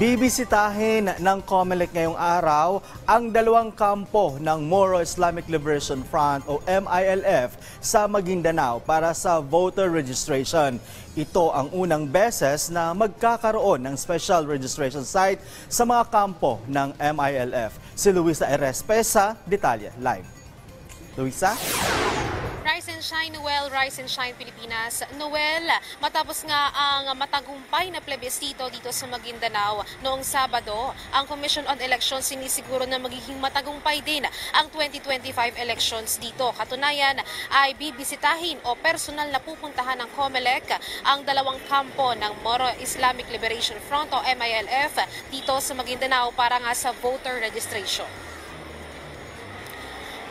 Bibisitahin ng COMELEC ngayong araw ang dalawang kampo ng Moro Islamic Liberation Front o MILF sa Maguindanao para sa voter registration. Ito ang unang beses na magkakaroon ng special registration site sa mga kampo ng MILF. Si Luisa Erespesa, detalye live. Luisa? Rise and Shine, Noel. Rise and Shine, Pilipinas. Noel, matapos nga ang matagumpay na plebisito dito sa Maguindanao noong Sabado, ang Commission on Elections sinisiguro na magiging matagumpay din ang 2025 elections dito. Katunayan ay bibisitahin o personal na pupuntahan ng COMELEC ang dalawang kampo ng Moro Islamic Liberation Front o MILF dito sa Maguindanao para nga sa voter registration.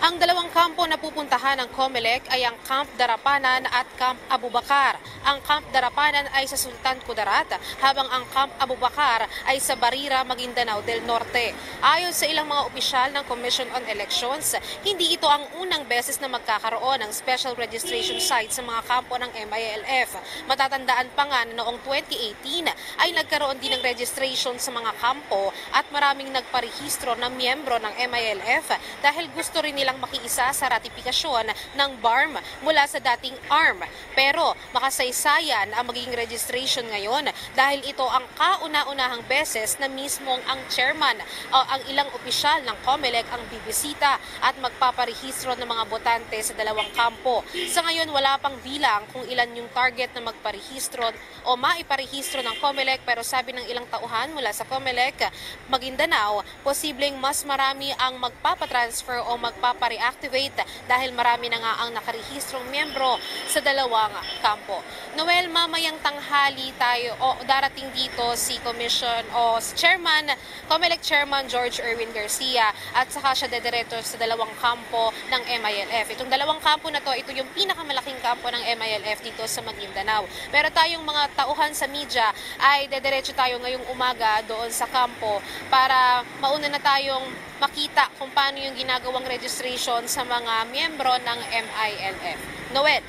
Ang dalawang kampo na pupuntahan ng COMELEC ay ang Camp Darapanan at Camp Abubakar. Ang Camp Darapanan ay sa Sultan Kudarat, habang ang Camp Abubakar ay sa Barira, Maguindanao del Norte. Ayon sa ilang mga opisyal ng Commission on Elections, hindi ito ang unang beses na magkakaroon ng special registration site sa mga kampo ng MILF. Matatandaan pa nga na noong 2018 ay nagkaroon din ng registration sa mga kampo at maraming nagparehistro na miyembro ng MILF dahil gusto rin nilang makiisa sa ratifikasyon ng BARM mula sa dating ARM. Pero makasaysayan ang magiging registration ngayon dahil ito ang kauna-unahang beses na mismong ang chairman o ang ilang opisyal ng COMELEC ang bibisita at magpaparehistro ng mga botante sa dalawang kampo. Sa ngayon wala pang bilang kung ilan yung target na magparehistro o maiparehistro ng COMELEC, pero sabi ng ilang tauhan mula sa COMELEC Maguindanao, posibleng mas marami ang magpapatransfer o magpapareactivate dahil marami na nga ang nakarehistrong miyembro sa dalawang kampo. Noel, mamayang tanghali tayo o darating dito si Commission o si Chairman, COMELEC Chairman George Erwin Garcia, at saka siya dediretso sa dalawang kampo ng MILF. Itong dalawang kampo na to, ito yung pinakamalaking kampo ng MILF dito sa Maguindanao. Pero tayong mga tauhan sa media ay dediretso tayo ngayong umaga doon sa kampo para mauna na tayong makita kung paano yung ginagawang registration sa mga miyembro ng MILF. Noel.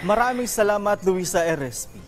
Maraming salamat, Luisa Erespi.